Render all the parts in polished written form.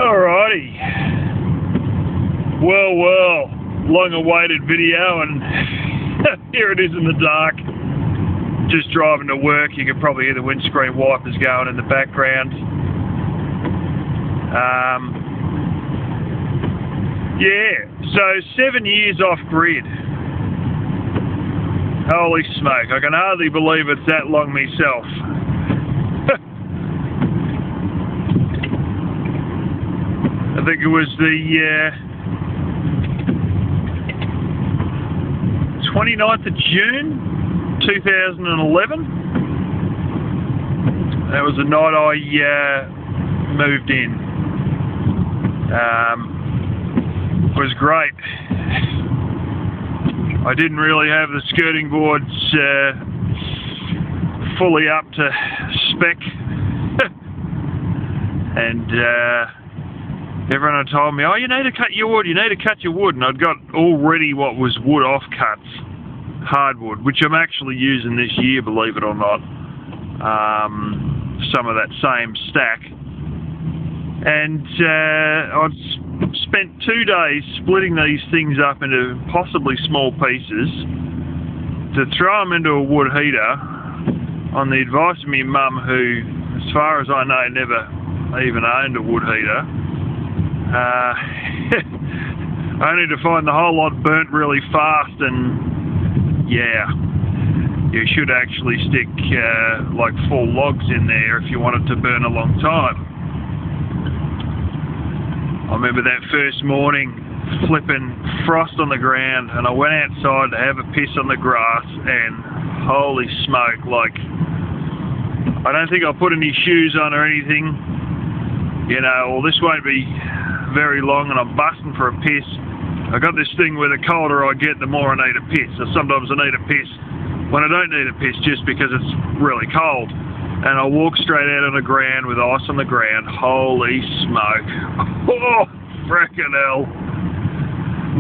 Alrighty. Well, long-awaited video, and here it is in the dark. Just driving to work. You can probably hear the windscreen wipers going in the background. Yeah, so 7 years off grid. Holy smoke, I can hardly believe it's that long myself. I think it was the 29th of June 2011. That was the night I moved in. It was great. I didn't really have the skirting boards fully up to spec. And everyone had told me, oh, you need to cut your wood, and I'd got already what was wood offcuts, hardwood, which I'm actually using this year, believe it or not. Some of that same stack. And I'd spent 2 days splitting these things up into possibly small pieces to throw them into a wood heater on the advice of my mum, who, as far as I know, never even owned a wood heater. Only to find the whole lot burnt really fast, and yeah, you should actually stick like 4 logs in there if you want it to burn a long time. I remember that first morning, flipping frost on the ground, and I went outside to have a piss on the grass, and holy smoke, like, I don't think I put any shoes on or anything, you know, well, this won't be very long, and I'm busting for a piss. I got this thing where the colder I get, the more I need a piss. So sometimes I need a piss when I don't need a piss, just because it's really cold. And I walk straight out on the ground with ice on the ground. Holy smoke. Oh, frickin' hell.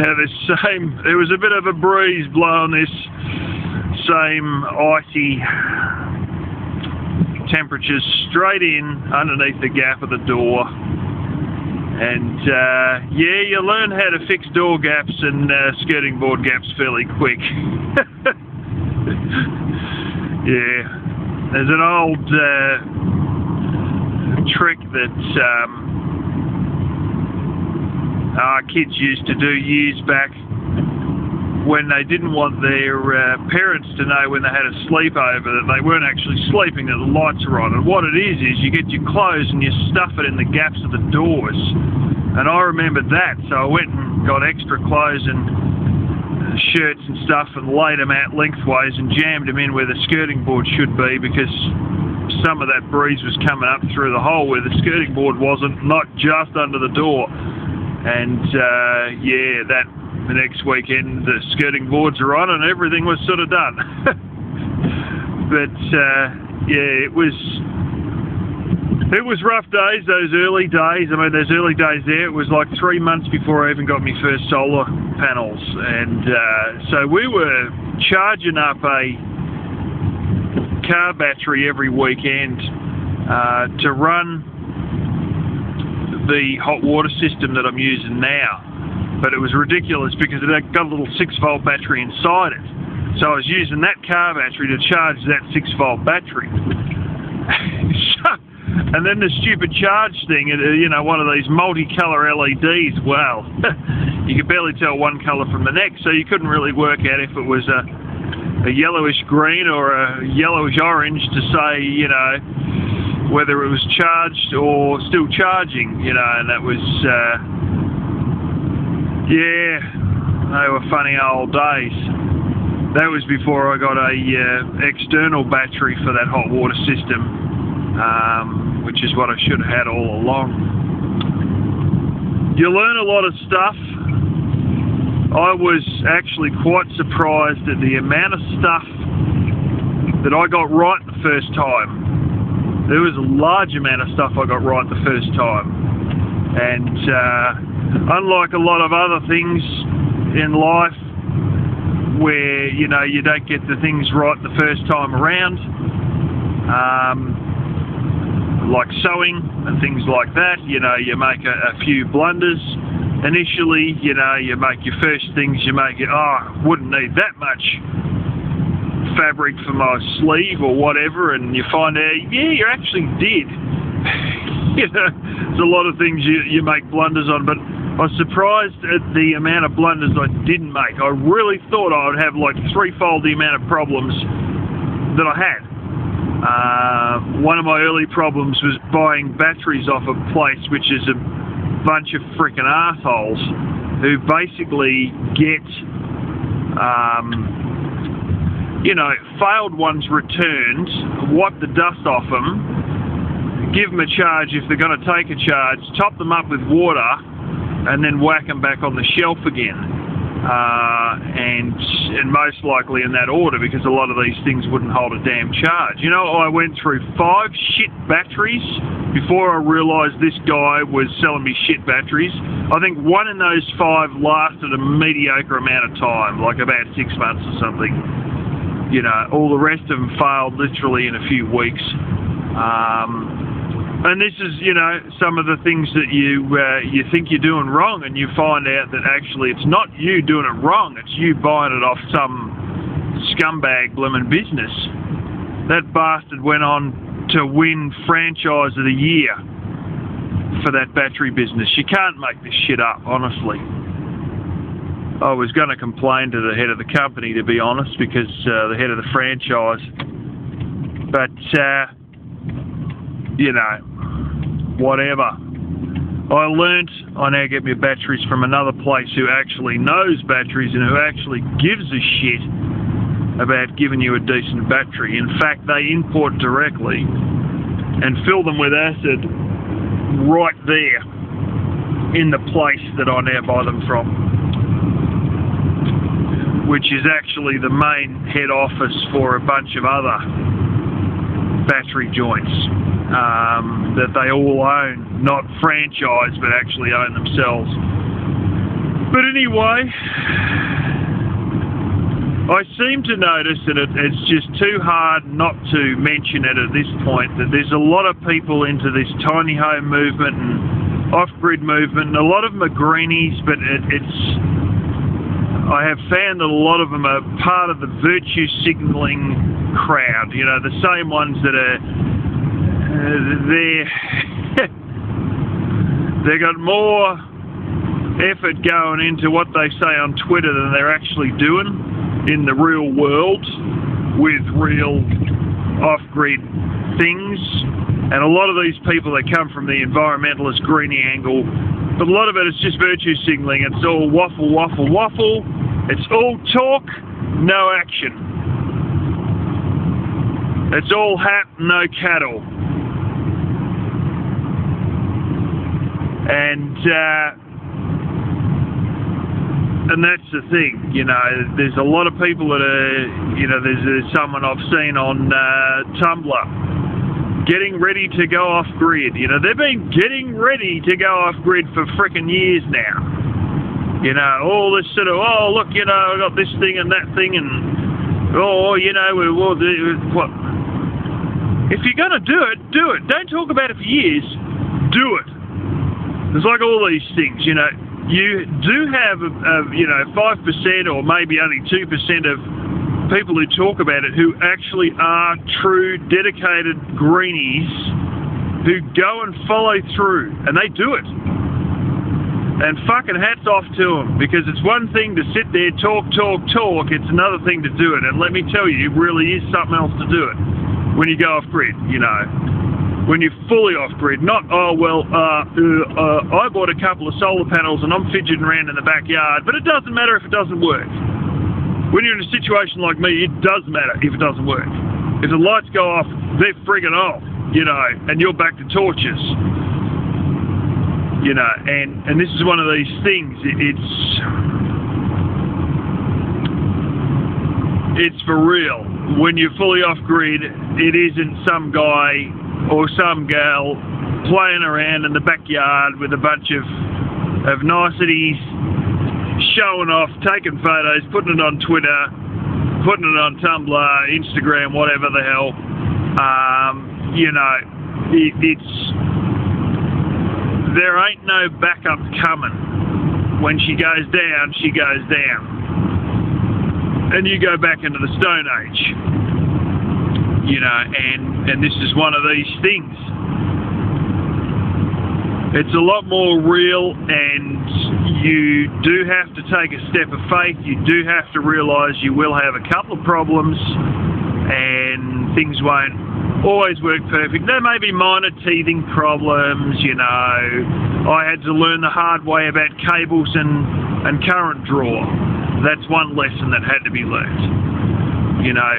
Now there was a bit of a breeze blowing this same icy temperatures straight in underneath the gap of the door. And yeah, you learn how to fix door gaps and skirting board gaps fairly quick. Yeah. There's an old trick that our kids used to do years back when they didn't want their parents to know when they had a sleepover that they weren't actually sleeping, that the lights are on. And what it is you get your clothes and you stuff it in the gaps of the doors. And I remembered that, so I went and got extra clothes and shirts and stuff and laid them out lengthways and jammed them in where the skirting board should be, because some of that breeze was coming up through the hole where the skirting board wasn't, not just under the door. And yeah, the next weekend the skirting boards are on and everything was sort of done. But yeah, it was rough days, those early days. I mean, those early days there, it was like 3 months before I even got my first solar panels. And so we were charging up a car battery every weekend to run the hot water system that I'm using now. But it was ridiculous because it had got a little 6-volt battery inside it. So I was using that car battery to charge that 6-volt battery. And then the stupid charge thing, you know, one of these multicolour LEDs, well, you could barely tell one colour from the next, so you couldn't really work out if it was a yellowish green or a yellowish orange to say, you know, whether it was charged or still charging, you know. And that was, yeah, they were funny old days. That was before I got a external battery for that hot water system. Which is what I should have had all along. You learn a lot of stuff. I was actually quite surprised at the amount of stuff that I got right the first time. There was a large amount of stuff I got right the first time. And unlike a lot of other things in life where, you know, you don't get the things right the first time around, like sewing and things like that. You know, you make a few blunders initially. You know, you make your first things. You make it. Oh, wouldn't need that much fabric for my sleeve or whatever, and you find out, yeah, you actually did. You know, there's a lot of things you make blunders on, but I was surprised at the amount of blunders I didn't make. I really thought I would have like threefold the amount of problems that I had. One of my early problems was buying batteries off a place which is a bunch of frickin' arseholes who basically get, you know, failed ones returned, wipe the dust off them, give them a charge if they're going to take a charge, top them up with water, and then whack them back on the shelf again. And most likely in that order, because a lot of these things wouldn't hold a damn charge. You know, I went through 5 shit batteries before I realised this guy was selling me shit batteries. I think one in those 5 lasted a mediocre amount of time, like about 6 months or something. You know, all the rest of them failed literally in a few weeks. And this is, you know, some of the things that you think you're doing wrong, and you find out that actually it's not you doing it wrong, it's you buying it off some scumbag blooming business. That bastard went on to win Franchise of the Year for that battery business. You can't make this shit up, honestly. I was going to complain to the head of the company, to be honest, because the head of the franchise, but you know, whatever. I learnt I now get my batteries from another place who actually knows batteries and who actually gives a shit about giving you a decent battery. In fact, they import directly and fill them with acid right there in the place that I now buy them from, which is actually the main head office for a bunch of other battery joints that they all own, not franchise, but actually own themselves. But anyway, I seem to notice that it's just too hard not to mention it at this point, that there's a lot of people into this tiny home movement and off-grid movement, and a lot of them are greenies, but I have found that a lot of them are part of the virtue signalling crowd, you know, the same ones that are they got more effort going into what they say on Twitter than they're actually doing in the real world with real off-grid things. And a lot of these people that come from the environmentalist greenie angle, but a lot of it is just virtue signalling. It's all waffle, waffle, waffle. It's all talk, no action. It's all hat, no cattle. And that's the thing, you know, there's a lot of people that are, you know, there's someone I've seen on Tumblr getting ready to go off-grid. You know, they've been getting ready to go off-grid for frickin' years now. You know, all this sort of, oh, look, you know, I got this thing and that thing, and, oh, you know, we'll do what? If you're going to do it, do it. Don't talk about it for years. Do it. It's like all these things, you know. You do have, you know, 5% or maybe only 2% of people who talk about it who actually are true, dedicated greenies who go and follow through, and they do it. And fucking hats off to them, because it's one thing to sit there, talk, it's another thing to do it. And let me tell you, it really is something else to do it when you go off-grid, you know. When you're fully off-grid, not, oh, well, I bought a couple of solar panels and I'm fidgeting around in the backyard, but it doesn't matter if it doesn't work. When you're in a situation like me, it does matter if it doesn't work. If the lights go off, they're friggin' off, you know, and you're back to torches. You know, and this is one of these things, it's for real. When you're fully off-grid, it isn't some guy or some gal playing around in the backyard with a bunch of niceties, showing off, taking photos, putting it on Twitter, putting it on Tumblr, Instagram, whatever the hell. You know, there ain't no backup coming. When she goes down, she goes down. And you go back into the Stone Age. You know, and this is one of these things. It's a lot more real, and you do have to take a step of faith. You do have to realise you will have a couple of problems, and things won't always work perfect. There may be minor teething problems, you know. I had to learn the hard way about cables and current draw. That's one lesson that had to be learnt, you know.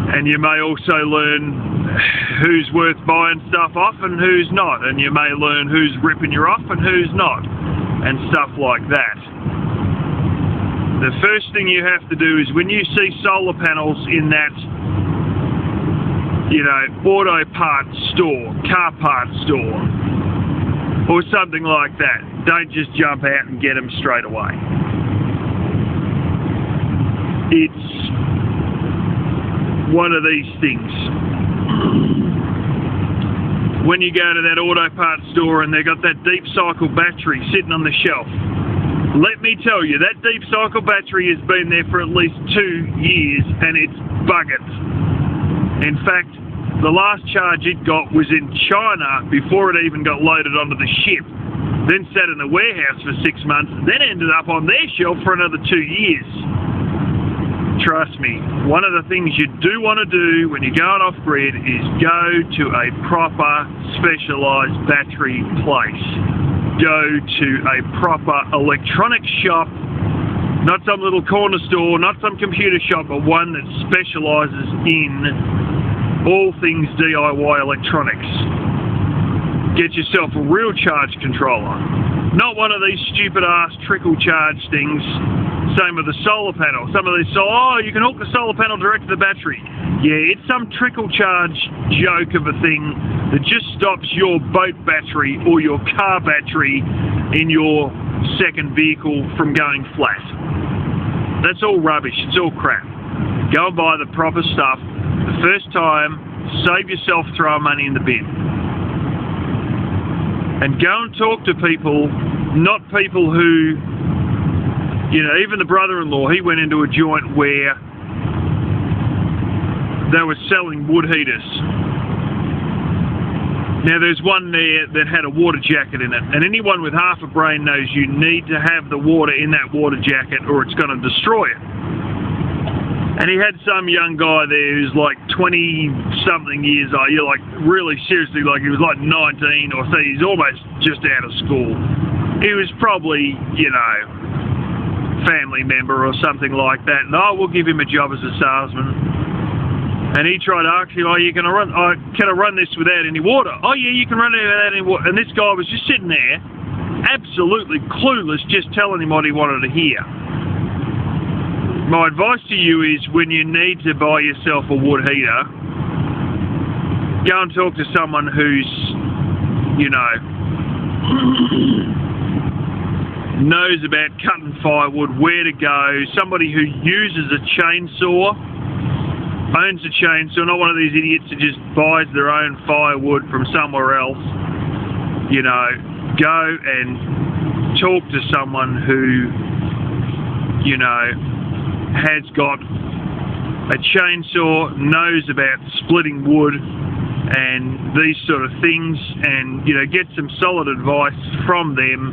And you may also learn who's worth buying stuff off and who's not, and you may learn who's ripping you off and who's not, and stuff like that. The first thing you have to do is when you see solar panels in that, you know, auto parts store, car parts store, or something like that, don't just jump out and get them straight away. It's one of these things. When you go to that auto parts store and they've got that deep cycle battery sitting on the shelf, let me tell you, that deep cycle battery has been there for at least 2 years and it's buggered. In fact, the last charge it got was in China before it even got loaded onto the ship, then sat in the warehouse for 6 months, then ended up on their shelf for another 2 years. Trust me, one of the things you do want to do when you're going off-grid is go to a proper specialised battery place. Go to a proper electronics shop, not some little corner store, not some computer shop, but one that specialises in all things DIY electronics. Get yourself a real charge controller, not one of these stupid-ass trickle charge things. Same with the solar panel. Some of these, you can hook the solar panel direct to the battery. Yeah, it's some trickle charge joke of a thing that just stops your boat battery or your car battery in your second vehicle from going flat. That's all rubbish. It's all crap. Go and buy the proper stuff the first time. Save yourself throwing money in the bin. And go and talk to people, not people who, you know, even the brother-in-law, he went into a joint where they were selling wood heaters. Now there's one there that had a water jacket in it, and anyone with half a brain knows you need to have the water in that water jacket or it's going to destroy it. And he had some young guy there who's like 20-something years old, like really seriously, like he was like 19 or so, he's almost just out of school. He was probably, you know, family member or something like that, and we'll give him a job as a salesman. And he tried to ask him, can I run this without any water? Oh yeah, you can run it without any water. And this guy was just sitting there, absolutely clueless, just telling him what he wanted to hear. My advice to you is when you need to buy yourself a wood heater, go and talk to someone who's, you know, knows about cutting firewood, where to go, somebody who uses a chainsaw, owns a chainsaw, not one of these idiots who just buys their own firewood from somewhere else. You know, go and talk to someone who, you know, has got a chainsaw, knows about splitting wood and these sort of things, and, you know, get some solid advice from them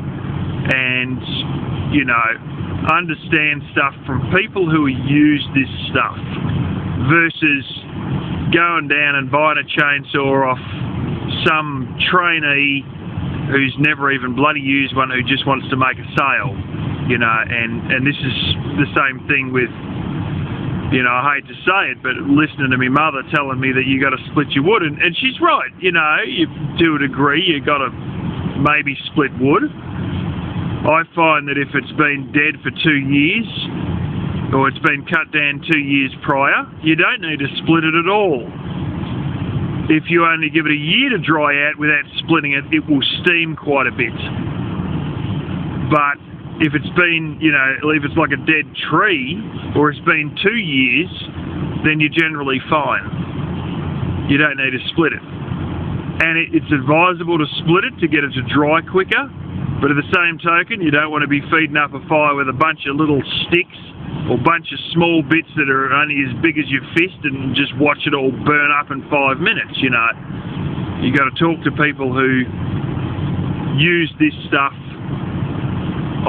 and, you know, understand stuff from people who use this stuff versus going down and buying a chainsaw off some trainee who's never even bloody used one, who just wants to make a sale, you know. And this is the same thing with, you know, I hate to say it, but listening to my mother telling me that you got to split your wood, and she's right, you know, to a degree you got to maybe split wood. I find that if it's been dead for 2 years, or it's been cut down 2 years prior, you don't need to split it at all. If you only give it a year to dry out without splitting it, it will steam quite a bit. But if it's been, you know, if it's like a dead tree, or it's been 2 years, then you're generally fine. you don't need to split it. And it's advisable to split it to get it to dry quicker, but at the same token, you don't want to be feeding up a fire with a bunch of little sticks or bunch of small bits that are only as big as your fist and just watch it all burn up in 5 minutes, you know. You got to talk to people who use this stuff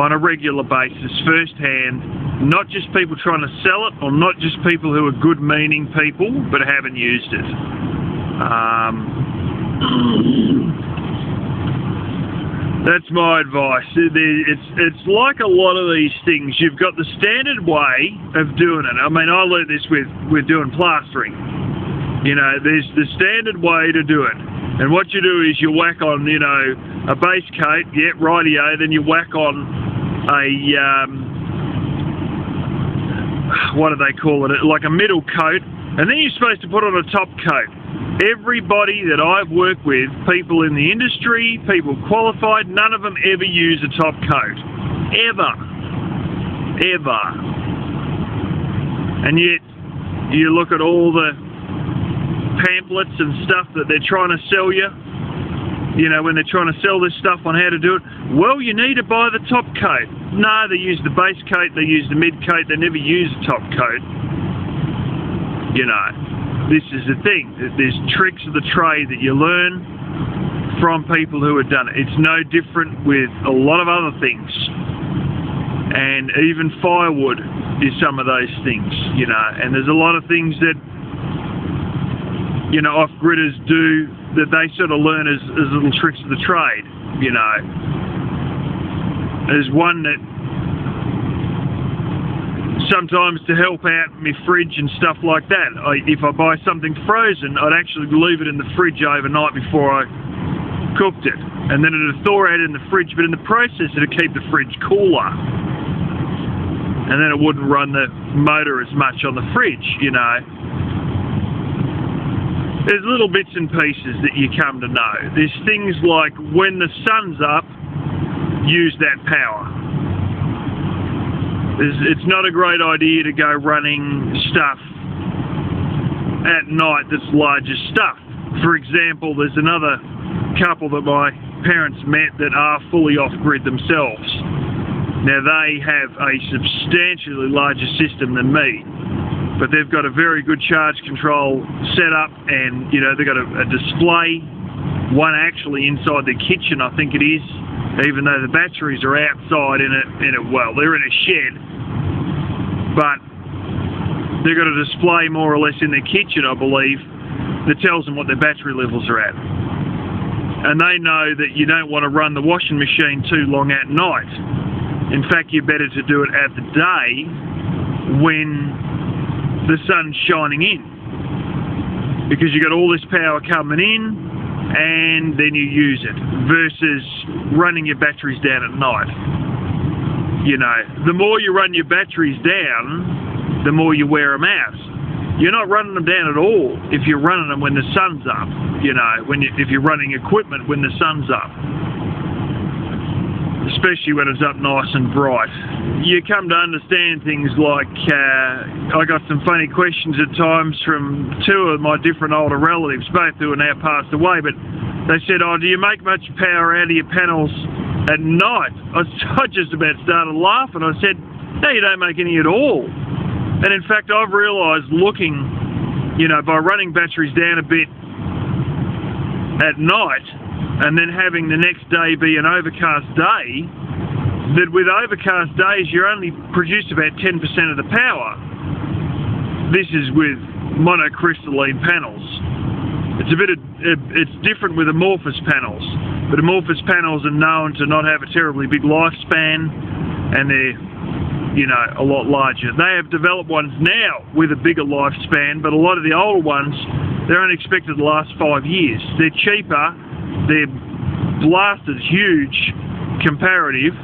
on a regular basis firsthand, not just people trying to sell it or not just people who are good-meaning people but haven't used it. That's my advice. It's like a lot of these things. You've got the standard way of doing it. I mean, I learned this with doing plastering. You know, there's the standard way to do it. And what you do is you whack on, you know, a base coat, yeah, rightio, then you whack on a, what do they call it, like a middle coat, and then you're supposed to put on a top coat. Everybody that I've worked with, people in the industry, people qualified, none of them ever use a top coat. Ever. Ever. And yet, you look at all the pamphlets and stuff that they're trying to sell you, you know, when they're trying to sell this stuff on how to do it, well, you need to buy the top coat. No, they use the base coat, they use the mid coat, they never use a top coat. You know, this is the thing. There's tricks of the trade that you learn from people who have done it. It's no different with a lot of other things. And even firewood is some of those things, you know, and there's a lot of things that, you know, off-gridders do that they sort of learn as little tricks of the trade, you know. There's one that sometimes to help out my fridge and stuff like that, if I buy something frozen, I'd actually leave it in the fridge overnight before I cooked it. And then it'd thaw out in the fridge, but in the process it'd keep the fridge cooler. And then it wouldn't run the motor as much on the fridge, you know. There's little bits and pieces that you come to know. There's things like when the sun's up, use that power. It's not a great idea to go running stuff at night that's larger stuff. For example, there's another couple that my parents met that are fully off-grid themselves. Now they have a substantially larger system than me, but they've got a very good charge control setup, and you know, they've got a display, one actually inside the kitchen, I think it is, even though the batteries are outside well, they're in a shed, but they've got a display more or less in their kitchen, I believe, that tells them what their battery levels are at. And they know that you don't want to run the washing machine too long at night. In fact, you're better to do it at the day when the sun's shining in, because you got all this power coming in and then you use it, versus running your batteries down at night. You know, the more you run your batteries down, the more you wear them out. You're not running them down at all if you're running them when the sun's up, you know, if you're running equipment when the sun's up, especially when it's up nice and bright. You come to understand things like, I got some funny questions at times from two of my different older relatives, both who are now passed away, but they said, oh, do you make much power out of your panels at night? I just about started laughing. I said, no, you don't make any at all. And in fact, I've realised looking, you know, by running batteries down a bit at night, and then having the next day be an overcast day, that with overcast days you only produce about 10% of the power. This is with monocrystalline panels. It's different with amorphous panels, but amorphous panels are known to not have a terribly big lifespan, and they're, you know, a lot larger. They have developed ones now with a bigger lifespan, but a lot of the older ones, they're only expected to last 5 years. They're cheaper. They're blasted huge comparative,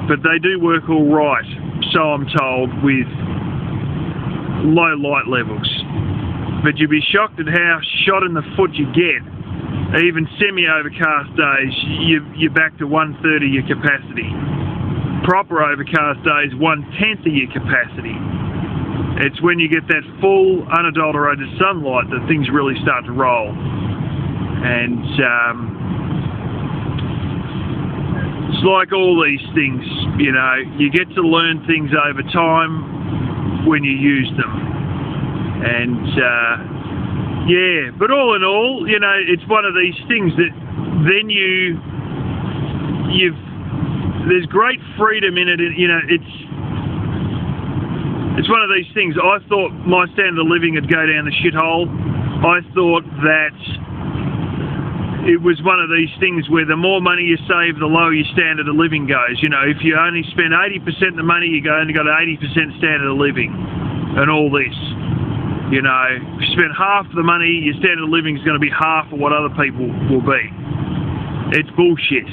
but they do work all right, so I'm told, with low light levels. But you'd be shocked at how shot in the foot you get. Even semi-overcast days, you're back to 1/3 of your capacity. Proper overcast days, 1/10 of your capacity. It's when you get that full, unadulterated sunlight that things really start to roll. And it's like all these things, you know, you get to learn things over time when you use them. And yeah, but all in all, you know, it's one of these things that then there's great freedom in it. You know, it's one of these things. I thought my standard of living would go down the shithole. I thought that it was one of these things where the more money you save, the lower your standard of living goes. You know, if you only spend 80% of the money, you only got an 80% standard of living and all this. You know, if you spend half the money, your standard of living is going to be half of what other people will be. It's bullshit.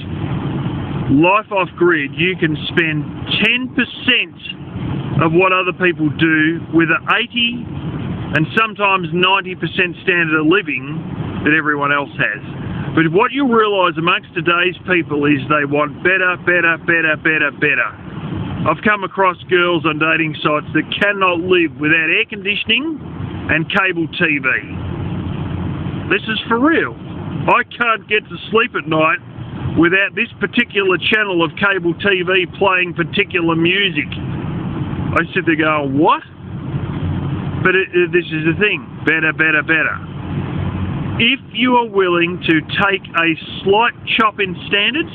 Life off grid, you can spend 10% of what other people do with an 80 and sometimes 90% standard of living that everyone else has. But what you realise amongst today's people is they want better, better, better, better, better. I've come across girls on dating sites that cannot live without air conditioning and cable TV. This is for real. I can't get to sleep at night without this particular channel of cable TV playing particular music. I sit there going, what? But this is the thing, better, better, better. If you are willing to take a slight chop in standards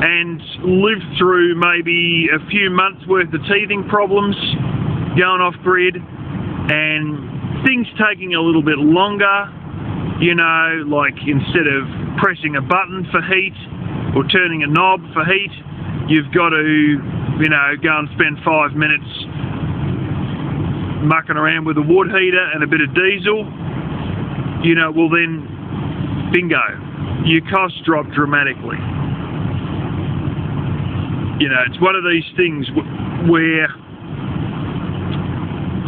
and live through maybe a few months worth of teething problems, going off grid, and things taking a little bit longer, you know, like instead of pressing a button for heat or turning a knob for heat, you've got to, you know, go and spend 5 minutes mucking around with a wood heater and a bit of diesel, you know, well then, bingo, your costs drop dramatically. You know, it's one of these things where,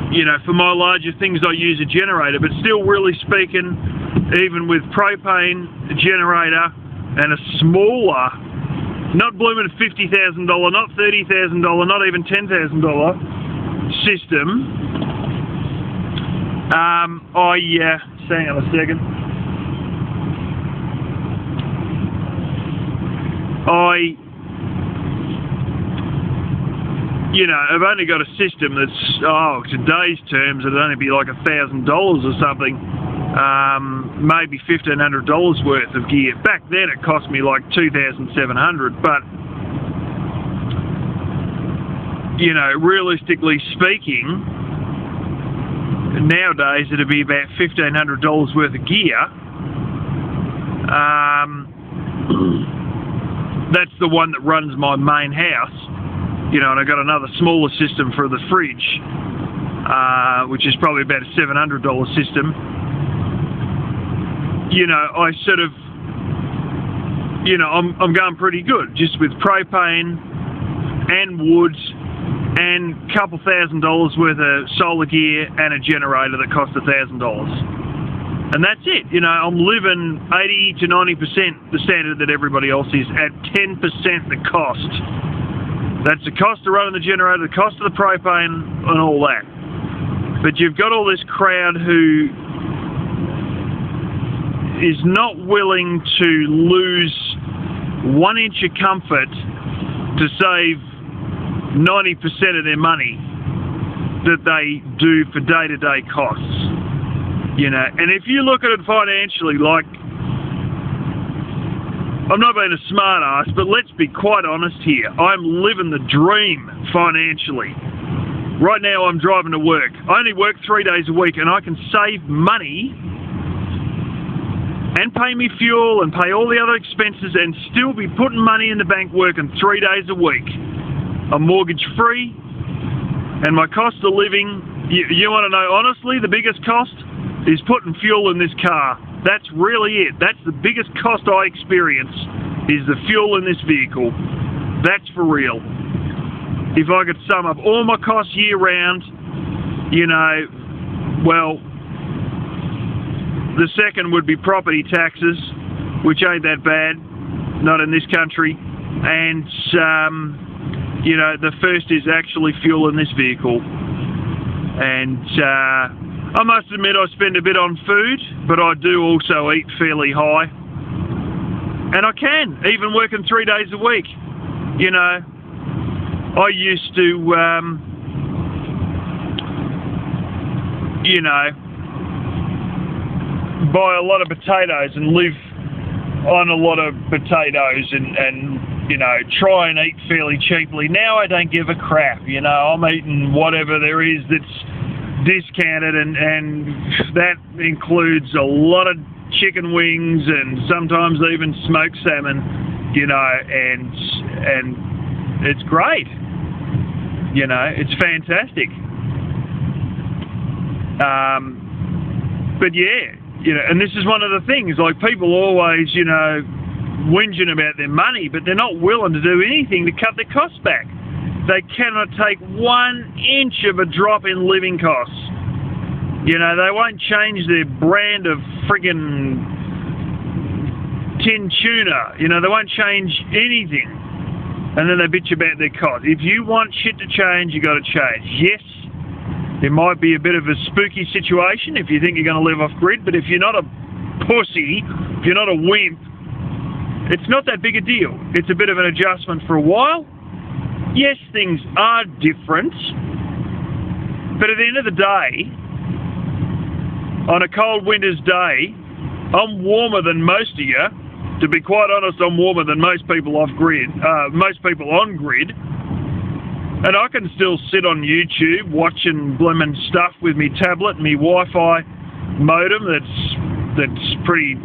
you know, for my larger things I use a generator, but still really speaking, even with propane, a generator, and a smaller, not blooming $50,000, not $30,000, not even $10,000 system, hang on a second. You know, I've only got a system that's, today's terms, it'd only be like $1,000 or something, maybe $1,500 worth of gear. Back then it cost me like $2,700, but, you know, realistically speaking, nowadays it'd be about $1,500 worth of gear. That's the one that runs my main house. You know, and I got another smaller system for the fridge, which is probably about a $700 system. You know, I sort of, you know, I'm going pretty good just with propane and wood and a couple $1,000 worth of solar gear and a generator that cost $1,000. And that's it. You know, I'm living 80 to 90% the standard that everybody else is at 10% the cost. That's the cost of running the generator, the cost of the propane, and all that. But you've got all this crowd who is not willing to lose 1 inch of comfort to save 90% of their money that they do for day-to-day costs. You know, and if you look at it financially, like, I'm not being a smart ass, but let's be quite honest here. I'm living the dream financially. Right now I'm driving to work. I only work 3 days a week and I can save money and pay me fuel and pay all the other expenses and still be putting money in the bank working 3 days a week. I'm mortgage free and my cost of living, you want to know honestly, the biggest cost is putting fuel in this car. That's really it. That's the biggest cost I experience, is the fuel in this vehicle. That's for real. If I could sum up all my costs year round, you know, well, the second would be property taxes, which ain't that bad, not in this country. And, you know, the first is actually fuel in this vehicle. And I must admit I spend a bit on food, but I do also eat fairly high. And I can, even working 3 days a week. You know, I used to, you know, buy a lot of potatoes and live on a lot of potatoes and you know, try and eat fairly cheaply. Now I don't give a crap, you know, I'm eating whatever there is that's discounted, and that includes a lot of chicken wings and sometimes even smoked salmon, you know, and it's great, you know, it's fantastic. But yeah, you know, and this is one of the things, like, people always, you know, whinging about their money, but they're not willing to do anything to cut their costs back. They cannot take 1 inch of a drop in living costs. You know, they won't change their brand of friggin' tin tuna. You know, they won't change anything. And then they bitch about their cost. If you want shit to change, you got to change. Yes, there might be a bit of a spooky situation if you think you're going to live off grid, but if you're not a pussy, if you're not a wimp, it's not that big a deal. It's a bit of an adjustment for a while. Yes, things are different, but at the end of the day, on a cold winter's day, I'm warmer than most of you. To be quite honest, I'm warmer than most people off grid, most people on grid. And I can still sit on YouTube watching blimmin' stuff with me tablet and me Wi-Fi modem that's pretty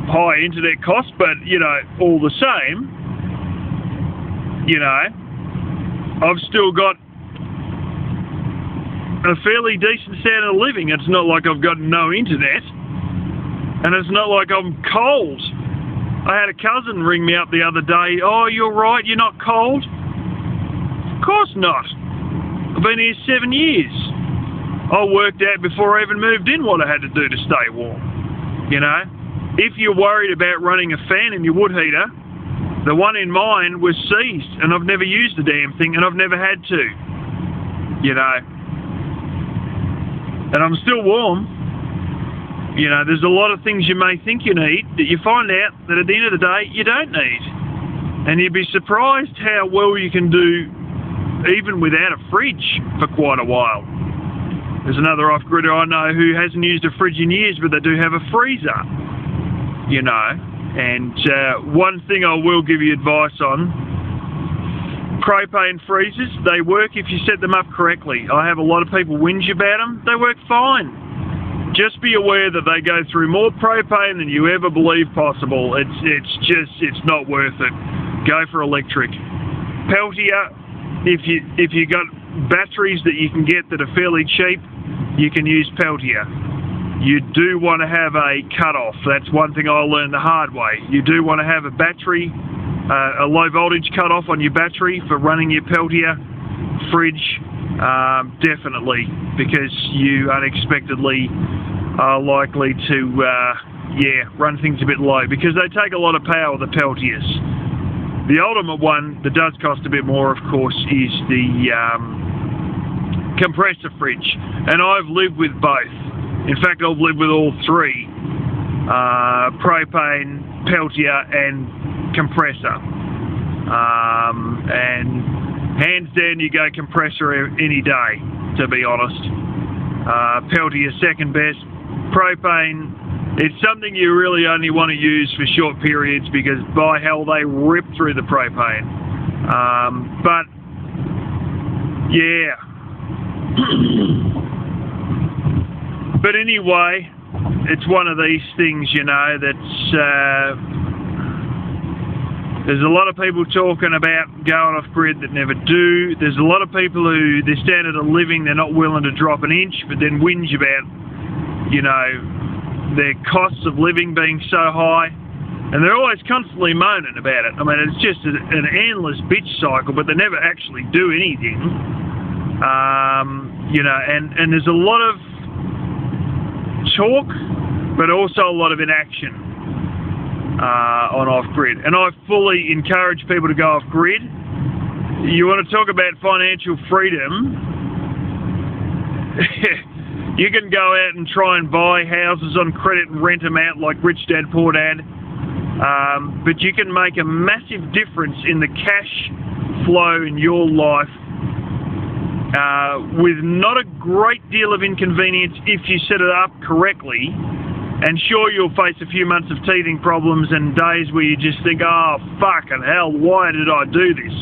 high internet cost, but, you know, all the same, you know, I've still got a fairly decent standard of living. It's not like I've got no internet, and it's not like I'm cold. I had a cousin ring me up the other day. Oh, you're right, you're not cold? Of course not. I've been here 7 years. I worked out before I even moved in what I had to do to stay warm. You know, if you're worried about running a fan in your wood heater, the one in mine was seized, and I've never used the damn thing, and I've never had to. You know, and I'm still warm. You know, there's a lot of things you may think you need that you find out that at the end of the day you don't need. And you'd be surprised how well you can do even without a fridge for quite a while. There's another off-gridder I know who hasn't used a fridge in years, but they do have a freezer. You know, and one thing I will give you advice on, propane freezers, they work if you set them up correctly. I have a lot of people whinge about them. They work fine. Just be aware that they go through more propane than you ever believe possible. It's not worth it. Go for electric. Peltier, if you got batteries that you can get that are fairly cheap, you can use Peltier. You do want to have a cut-off. That's one thing I learned the hard way. You do want to have a battery, a low voltage cut-off on your battery for running your Peltier fridge, definitely, because you unexpectedly are likely to, run things a bit low, because they take a lot of power, the Peltiers. The ultimate one that does cost a bit more, of course, is the compressor fridge, and I've lived with both. In fact, I've lived with all three, propane, Peltier and compressor. And hands down you go compressor any day, to be honest. Peltier second best. Propane, it's something you really only want to use for short periods because by hell they rip through the propane. But, yeah. But anyway, it's one of these things, you know, that's, there's a lot of people talking about going off grid that never do. There's a lot of people who, their standard of living, they're not willing to drop an inch, but then whinge about, you know, their costs of living being so high. And they're always constantly moaning about it. I mean, it's just an endless bitch cycle, but they never actually do anything. You know, and there's a lot of talk, but also a lot of inaction on off-grid. And I fully encourage people to go off-grid. You want to talk about financial freedom, you can go out and try and buy houses on credit and rent them out like Rich Dad Poor Dad, but you can make a massive difference in the cash flow in your life with not a great deal of inconvenience if you set it up correctly. And sure, you'll face a few months of teething problems and days where you just think, oh, fucking hell, why did I do this?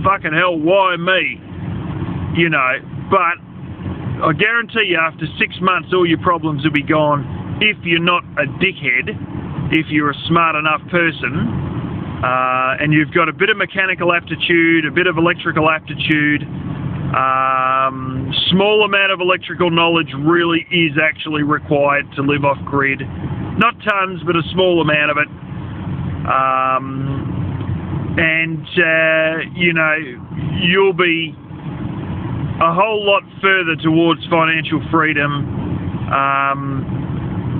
Fucking hell, why me? You know, but I guarantee you after 6 months all your problems will be gone if you're not a dickhead, if you're a smart enough person, and you've got a bit of mechanical aptitude, a bit of electrical aptitude. Small amount of electrical knowledge really is actually required to live off grid. Not tons, but a small amount of it. You know, you'll be a whole lot further towards financial freedom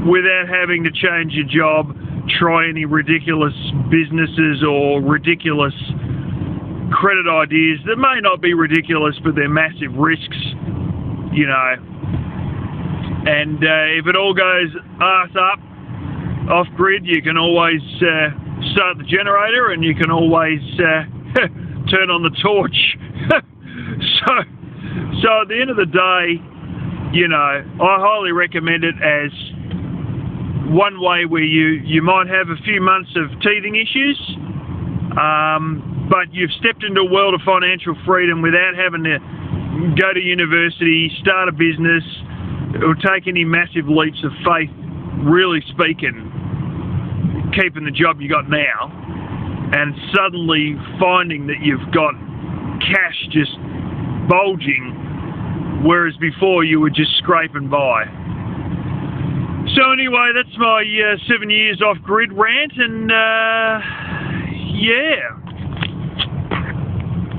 without having to change your job, try any ridiculous businesses or ridiculous credit ideas that may not be ridiculous, but they're massive risks, you know. And if it all goes arse up off grid, you can always start the generator and you can always turn on the torch. So at the end of the day, you know, I highly recommend it as one way where you might have a few months of teething issues, but you've stepped into a world of financial freedom without having to go to university, start a business, or take any massive leaps of faith, really speaking, keeping the job you got now, and suddenly finding that you've got cash just bulging, whereas before you were just scraping by. So anyway, that's my 7 years off grid rant, and yeah.